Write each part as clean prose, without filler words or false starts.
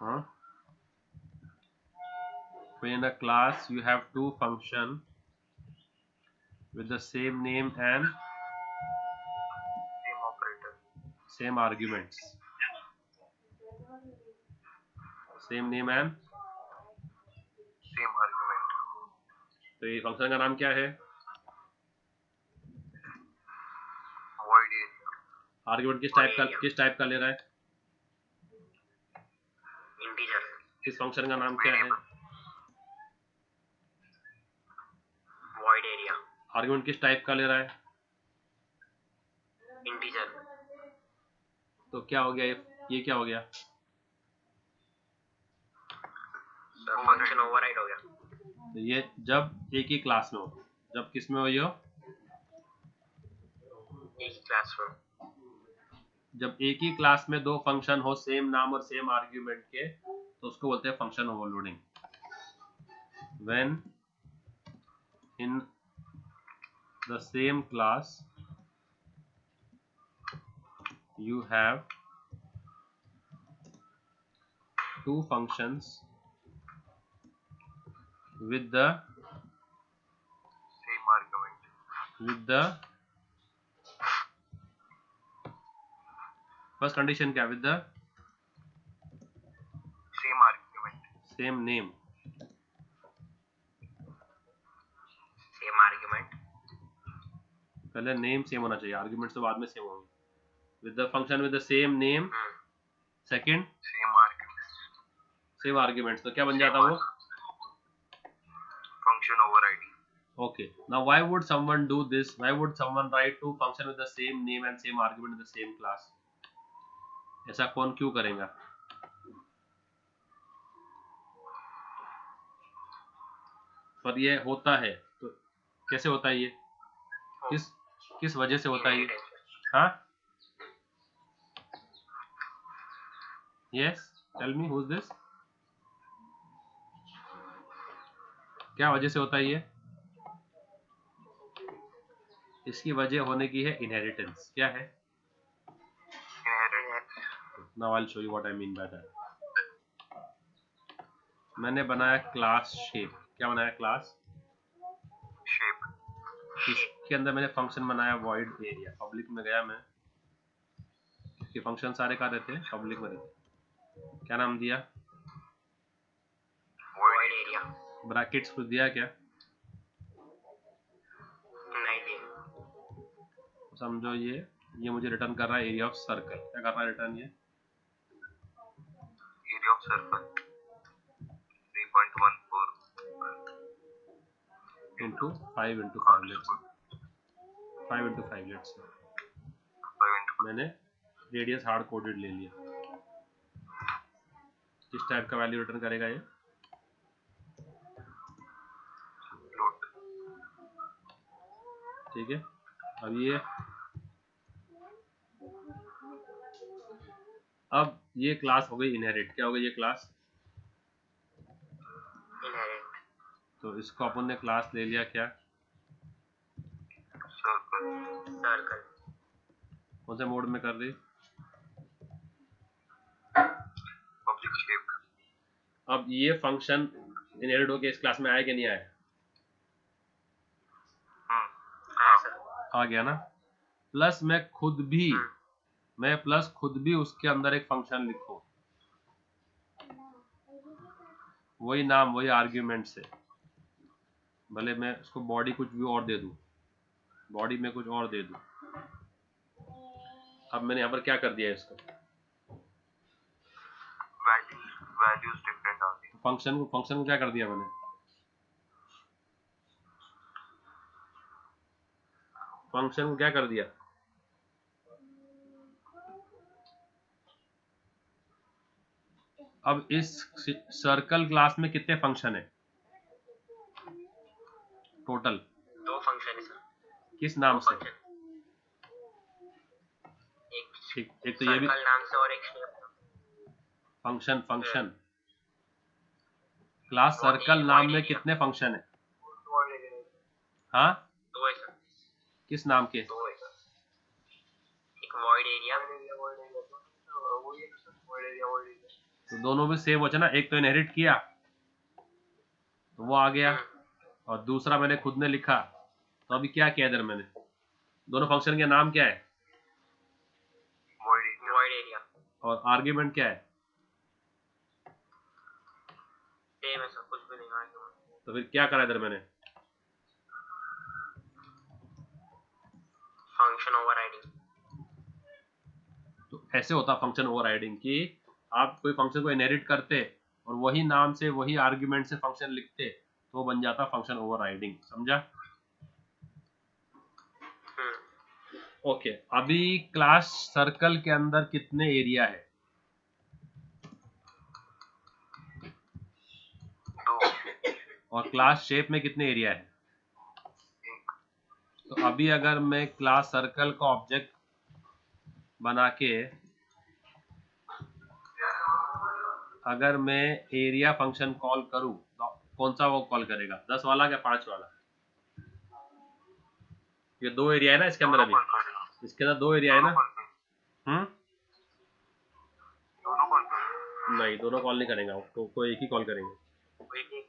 Huh? So in a class you have two function with the same name and Same operator. same arguments. Same name and Same argument. तो ये function का नाम क्या है? Void area. Argument किस type का ले रहा है? Integer. इस फंक्शन का नाम क्या है? Void area. आर्ग्यूमेंट किस टाइप का ले रहा है? Integer. तो क्या हो गया ये क्या हो गया? फंक्शन ओवरराइड हो गया। तो ये जब एक ही क्लास में हो, जब किस में हो ये हो? एक ही क्लास में। जब एक ही क्लास में दो फंक्शन हो सेम नाम और सेम आर्ग्यूमेंट के, तो उसको बोलते हैं function overloading. When in the same class you have two functions with the Same argument. first condition क्या? with the Same argument. same name. Same argument. पहले नेम सेम होना चाहिए, आर्ग्यूमेंट्स तो बाद में सेम होंगे। with the function with the same name, second Same argument. same arguments, तो क्या बन जाता वो? Function overriding. Okay, now why would someone do this? Why would someone write two function with the same name and same argument in the same class? ऐसा कौन क्यों करेगा? पर ये होता है, तो कैसे होता है ये? किस वजह से होता है ये? हाँ? Yes, tell me who's this? क्या वजह से होता है ये? इसकी वजह होने की है इनहेरिटेंस। क्या है? Now I'll show you what I mean by that. मैंने बनाया क्लास शेप। क्या बनाया? Class shape. इसके अंदर मैंने फंक्शन बनाया वॉइड एरिया। पब्लिक में गया मैं, इसके फंक्शन सारे कहाँ रहते हैं? पब्लिक में रहते। क्या नाम दिया? Void area. ब्रैकेट्स कुछ दिया क्या? नहीं दिया। समझो ये मुझे रिटर्न कर रहा है एरिया ऑफ सर्कल। क्या कर रहा है रिटर्न ये? Area of circle 3.14 into 5 into 5 let's say 5 into 5 let's say मैंने रेडियस हार्ड कोडेड ले लिया। किस टाइप का वैल्यू रिटर्न करेगा ये? ठीक है। अब ये क्लास हो गई इनहेरिट। क्या हो गई ये क्लास? इनहेरिट। तो इसको अपन ने क्लास ले लिया क्या? सर्कल। कौन से मोड में कर दी? Public shape. अब ये फंक्शन इनहेरिट होके इस क्लास में आया कि नहीं आया? आ गया ना। प्लस मैं खुद भी उसके अंदर एक फंक्शन लिखूं, वही नाम वही आर्ग्यूमेंट से। भले मैं उसको बॉडी कुछ भी और दे दूं, बॉडी में कुछ और दे दूं। अब मैंने यहाँ पर क्या कर दिया इसको? वैल्यूज डिफरेंट आ गई। फंक्शन को क्या कर दिया मैंने? फंक्शन को क्या कर दिया? अब इस सर्कल क्लास में कितने फंक्शन है टोटल? 2 फंक्शन है सर। किस नाम से? एक तो ये भी नाम से और एक फंक्शन क्लास सर्कल नाम में कितने फंक्शन है? हाँ, 2 है सर। किस नाम के? 2 है सर। एक वॉइड एरिया। तो दोनों भी सेम बचे ना, एक तो इनहेरिट किया तो वो आ गया, और दूसरा मैंने खुद ने लिखा। तो अभी क्या किया इधर मैंने, दोनों फंक्शन के नाम क्या है void area और आर्ग्यूमेंट क्या है, सेम है सर, कुछ भी नहीं argument। तो फिर क्या करा इधर मैंने, फंक्शन ओवरराइडिंग। तो ऐसे होता फंक्शन ओवरराइडिंग कि आप कोई फंक्शन को इनहेरिट करते और वही नाम से वही आर्ग्यूमेंट से फंक्शन लिखते, तो वो बन जाता फंक्शन ओवरराइडिंग। समझा? ओके, अभी क्लास सर्कल के अंदर कितने एरिया है, 2 और क्लास शेप में कितने एरिया है। तो अभी अगर मैं क्लास सर्कल का ऑब्जेक्ट बना के अगर मैं एरिया फंक्शन कॉल करूं तो कौन सा वो कॉल करेगा, 10 वाला या 5 वाला। ये 2 एरिया है ना इसके अंदर, अभी इसके अंदर 2 एरिया है ना। नहीं, दोनों कॉल नहीं करेंगे, तो कोई एक ही कॉल करेंगे।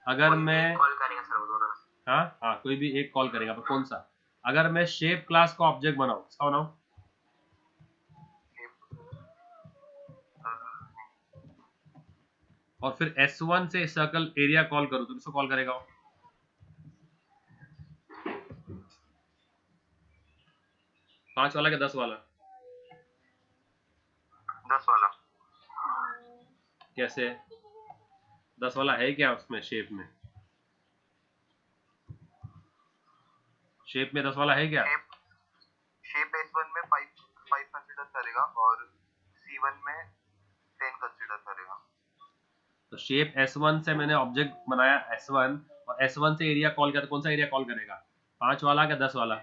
अगर मैं कॉल करेंगे सर वो दोनों। हाँ कोई भी एक कॉल करेगा, पर कौन सा। अगर मैं शेप क्लास का ऑब्जेक्ट बनाऊं, इसका बनाऊं, और फिर S1 से सर्कल एरिया कॉल करूं तो किसको कॉल करेगा वो? पांच वाला क्या 10 वाला? 10 वाला। कैसे 10 वाला है क्या उसमें, शेप में, शेप में 10 वाला है क्या? शेप S1 में 5 कंसीडर करेगा और C1 में 10 कंसीडर करेगा। तो शेप S1 से मैंने ऑब्जेक्ट बनाया S1, और S1 से एरिया कॉल किया, तो कौन सा एरिया कॉल करेगा, 5 वाला क्या 10 वाला?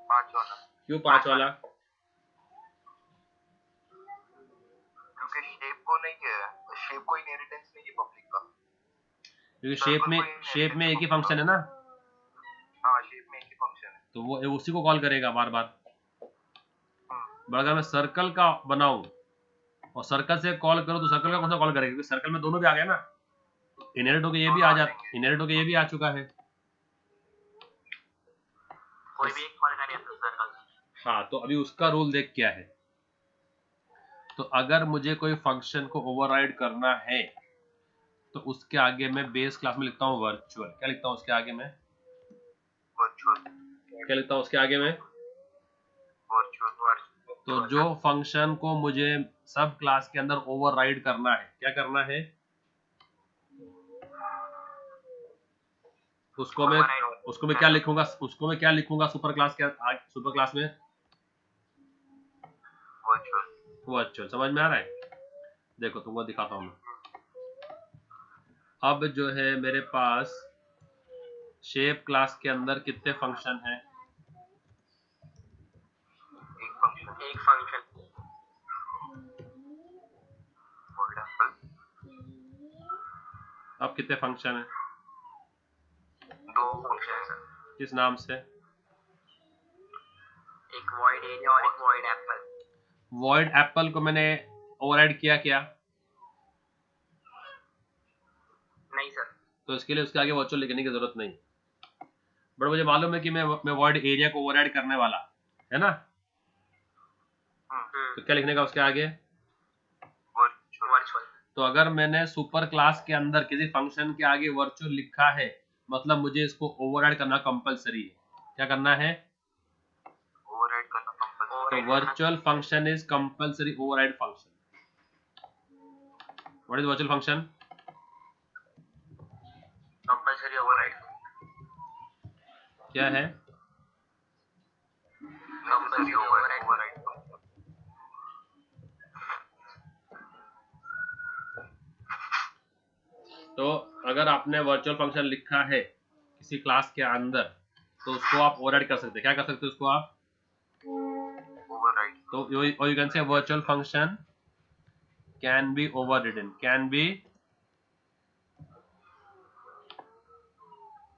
5 वाला। क्यों 5 वाला? क्योंकि शेप को नहीं है, शेप को इनहेरिटेंस नहीं है पब्लिक का, क्योंकि शेप में एक ही फंक्शन है ना। हाँ शेप में एक ही फंक्शन है, तो वो उसी को कॉल करेगा बार बार। बट अगर मैं सर्कल का बनाऊं और सर्कल से कॉल करूं तो सर्कल का कौन सा कॉल करेगा, क्योंकि सर्कल में दोनों भी आ गए ना, इनहेरिट होके ये भी आ जाता, इनहेरिट होके ये भी आ चुका है। कोई भी एक कॉल करेगा सर्कल। हाँ, तो अभी उसका रूल देख क्या है। तो अगर मुझे कोई फंक्शन को ओवरराइड करना है तो उसके आगे मैं बेस क्लास में लिखता हूँ वर्चुअल। क्या लिखता हूँ उसके आगे में, वर्चुअल। क्या लिखता हूँ उसके आगे में, वर्चुअल। तो जो फंक्शन को मुझे सब क्लास के अंदर ओवरराइड करना है, क्या करना है, उसको मैं क्या लिखूंगा, सुपर क्लास में वर्चुअल। समझ में आ रहा है? देखो तुमको दिखाता हूँ मैं। अब जो है मेरे पास शेप क्लास के अंदर कितने फंक्शन हैं, एक फंक्शन। अब कितने फंक्शन हैं, 2 फंक्शन है सर। किस नाम से, एक void area और एक void apple। वॉइड एप्पल को मैंने ओवरराइड किया क्या? नहीं सर। तो इसके लिए उसके आगे वर्चुअल लिखने की जरूरत नहीं, बट मुझे मालूम है कि मैं वॉइड एरिया को ओवरराइड करने वाला है ना। तो क्या लिखने का उसके आगे, वर्चुअल। तो अगर मैंने सुपर क्लास के अंदर किसी फंक्शन के आगे वर्चुअल लिखा है, मतलब मुझे इसको ओवरराइड करना कंपलसरी है। क्या करना है, ओवरराइड करना कंपलसरी। तो virtual function is compulsory override function. What is virtual function, compulsory override क्या है, कंपलसरी ओवरराइड। तो अगर आपने वर्चुअल फंक्शन लिखा है किसी क्लास के अंदर तो उसको आप ओवरराइड कर सकते हैं। क्या कर सकते हैं उसको आप, ओवरराइड। तो you can say virtual function can be overridden, can be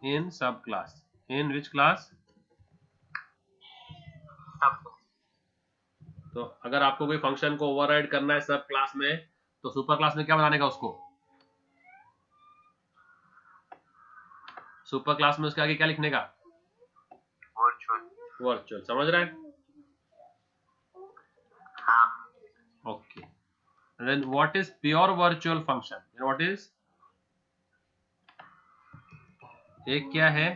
in subclass, in which class, सब तो अगर आपको कोई फंक्शन को ओवरराइड करना है सब क्लास में, तो सुपर क्लास में क्या बनाने का उसको, सुपर क्लास में उसके आगे क्या लिखने का, वर्चुअल। समझ रहे हैं? हाँ। Okay, then what is pure virtual function, what is, एक क्या है,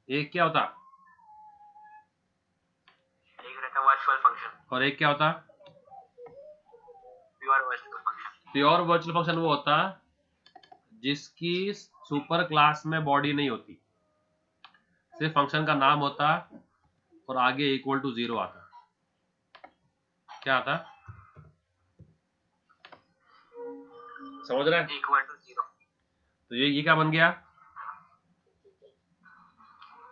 एक क्या होता, एक रहता वर्चुअल फंक्शन और एक क्या होता, pure virtual function. Pure virtual function वो होता जिसकी सुपर क्लास में बॉडी नहीं होती, सिर्फ फंक्शन का नाम होता और आगे इक्वल टू 0 आता। क्या आता, समझ रहे हैं? Equal to 0। तो ये क्या बन गया,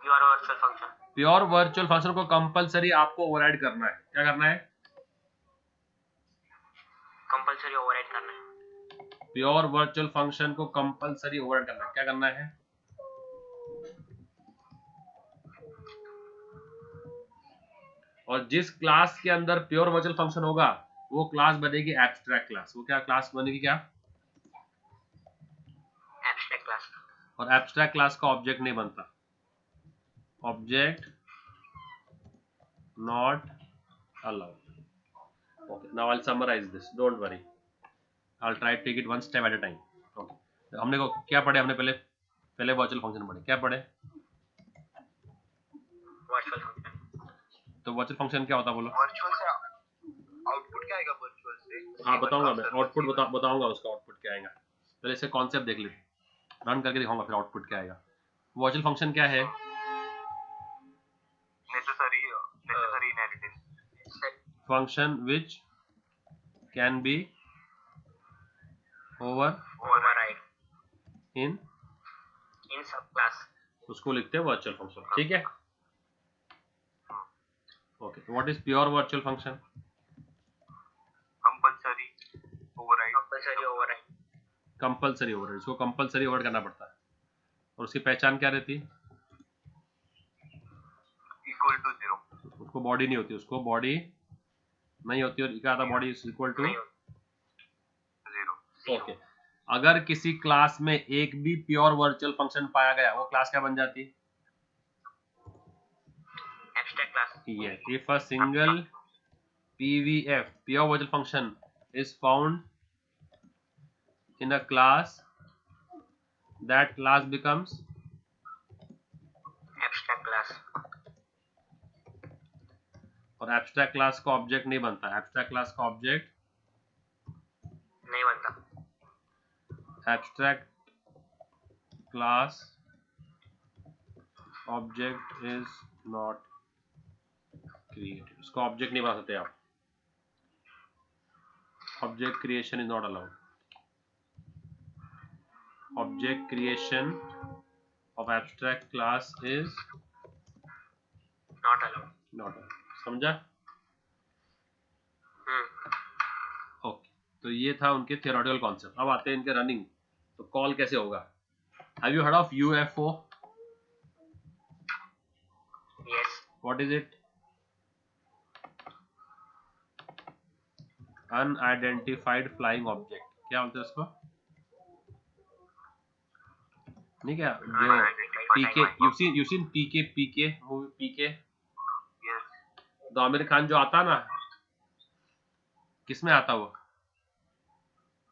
pure virtual function. Pure virtual function को कंपलसरी आपको ओवरराइड करना है। क्या करना है, कंपलसरी ओवरराइड करना है। प्योर वर्चुअल फंक्शन को कंपलसरी ओवरराइड करना है। क्या करना है, और जिस क्लास के अंदर प्योर वर्चुअल फंक्शन होगा वो क्लास बनेगी एब्स्ट्रैक्ट क्लास। वो क्या क्लास बनेगी, क्या, एब्स्ट्रैक्ट क्लास। और एब्स्ट्रैक्ट क्लास का ऑब्जेक्ट नहीं बनता, object not allowed. Okay, now I will summarize this, don't worry, I will try to take it one step at a time. Okay, हमने को क्या पढ़े, हमने पहले वर्चुअल फंक्शन पढ़े। क्या पढ़े, वर्चुअल फंक्शन। तो वर्चुअल फंक्शन क्या होता है बोलो। वर्चुअल से आउटपुट क्या आएगा वर्चुअल से? हाँ बताऊंगा मैं, आउटपुट बताऊंगा उसका आउटपुट क्या आएगा। पहले इससे कॉन्सेप्ट देख ले, रन करके दिखाऊंगा फिर आउटपुट क्या आएगा। वर्चुअल फंक्शन क्या है, necessary inheritance function which can be override in subclass, उसको लिखते हैं वर्चुअल फंक्शन। ठीक है, okay, what is pure virtual function, compulsory override compulsory override, इसको कंपलसरी ओवरराइड करना पड़ता है। और उसकी पहचान क्या रहती, इक्वल टू 0। उसको बॉडी नहीं होती, उसको बॉडी नहीं होती, और क्या आता, body is equal to 0। Okay, अगर किसी क्लास में एक भी प्योर वर्चुअल फंक्शन पाया गया वो क्लास क्या बन जाती, abstract class. yes, if a single PVF, pure virtual function, is found in a class, that class becomes abstract class. और एब्स्ट्रैक्ट क्लास का ऑब्जेक्ट नहीं बनता, एब्स्ट्रैक्ट क्लास का ऑब्जेक्ट नहीं बनता, abstract class object is not created, उसका object नहीं बना सकते आप, object creation is not allowed, object creation of abstract class is not allowed. समझा? ओके, तो ये था उनके थियोरेटिकल कॉन्सेप्ट। अब आते हैं इनके रनिंग, तो कॉल कैसे होगा। Have you heard of UFO? Yes. What is it? Unidentified flying object. क्या बोलते हैं उसको, नहीं क्या, जो पीके, यू सीन पीके मूवी, पीके, तो आमिर खान जो आता ना, किसमें आता वो,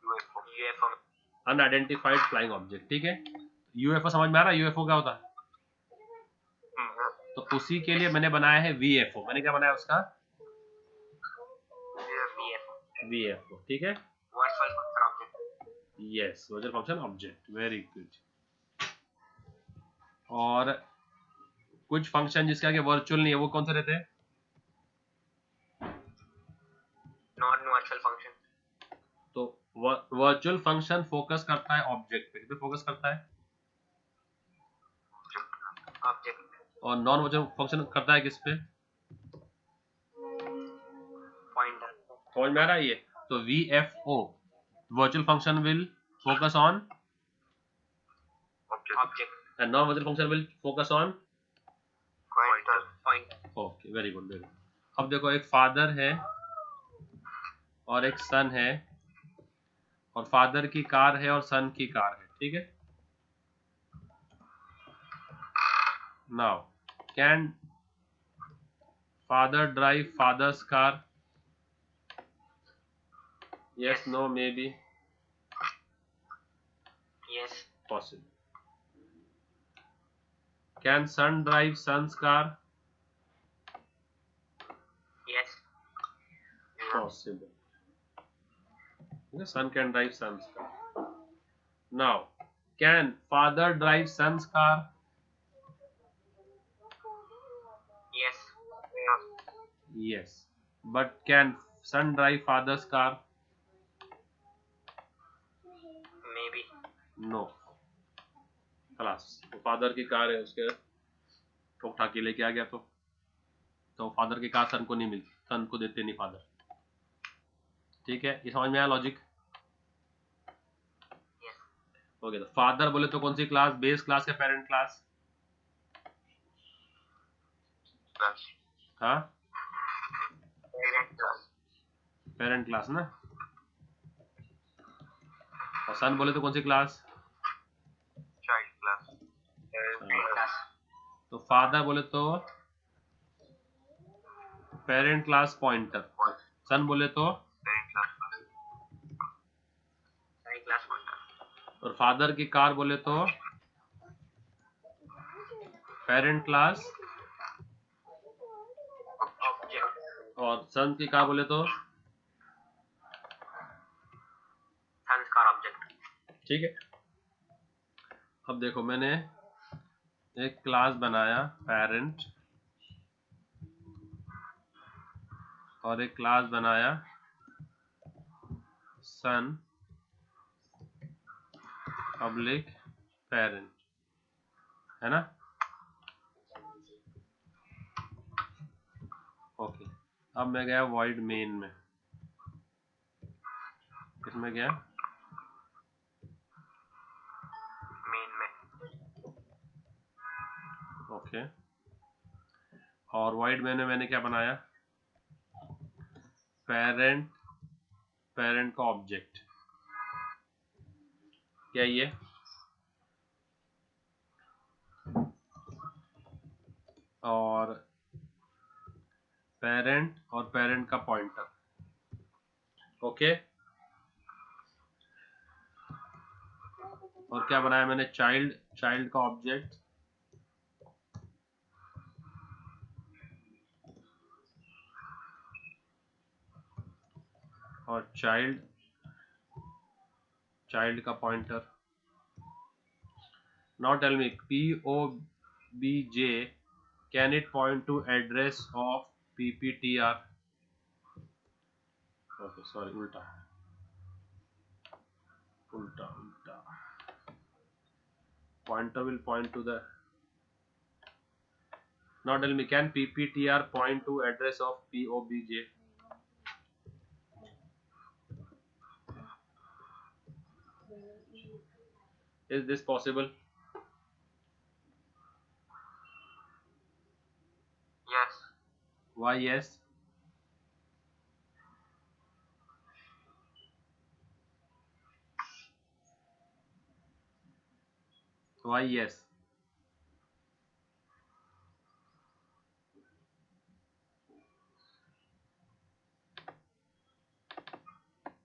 यूएफओ। Unidentified flying object. ठीक है, यूएफओ समझ में आ रहा है, यूएफओ क्या होता है? तो उसी के लिए मैंने बनाया है वीएफओ। मैंने क्या बनाया उसका, वीएफओ। ठीक है, virtual function object. Yes, virtual function object, very good. और कुछ फंक्शन जिसके आगे वर्चुअल नहीं है वो कौन से रहते हैं, नॉन वर्चुअल फंक्शन। तो वर्चुअल फंक्शन फोकस करता है ऑब्जेक्ट पे, किस पे फोकस करता है, ऑब्जेक्ट। और नॉन वर्चुअल फंक्शन करता है किस पे, पॉइंटर। समझ में आ रहा है ये? तो VFO, virtual function will focus on object and non-virtual function will focus on pointer. Okay, very good very good. अब देखो, एक फादर है और एक सन है, और फादर की कार है और सन की कार है, ठीक है। Now can father drive father's car? Yes, Yes. no, maybe, Yes. possible. Can son drive son's car? Yes. Possible. The son can drive son's car. Now, can father drive son's car? Yes. Yes. But can son drive father's car? Maybe. No. खलास, तो father की car है, उसके ठोक ठाक के लेके आ गया, तो फादर की कार सन को नहीं मिलती, सन को देते नहीं फादर। ठीक है, ये समझ में आया लॉजिक? Yes. ओके, तो फादर बोले तो कौन सी क्लास? बेस क्लास या पेरेंट क्लास? क्लास, हाँ, पेरेंट क्लास, पेरेंट क्लास ना। और सन बोले तो कौन सी class? Child class, Child class. तो फादर बोले तो पेरेंट क्लास पॉइंटर, सन बोले तो, parent class, Child class pointer. और फादर की कार बोले तो पेरेंट क्लास, Object. और सन की कार बोले तो, Son's car object. ठीक है। अब देखो, मैंने एक क्लास बनाया पेरेंट, और एक क्लास बनाया सन पब्लिक पेरेंट, है ना। ओके, अब मैं गया वॉइड मेन में। किसमें गया? Main में. ओके, और वॉइड मेन में मैंने क्या बनाया? पेरेंट, पेरेंट का ऑब्जेक्ट, क्या ये? और पेरेंट और पेरेंट का पॉइंटर, ओके। और क्या बनाया मैंने? चाइल्ड, चाइल्ड का ऑब्जेक्ट, और चाइल्ड, चाइल्ड का pointer. Now tell me, POBJ, can it point to address of PPTR? Okay, sorry, ulta, ulta, ulta. Pointer will point to the. Now tell me, can PPTR point to address of POBJ? Is this possible? Yes. Why yes? Why yes?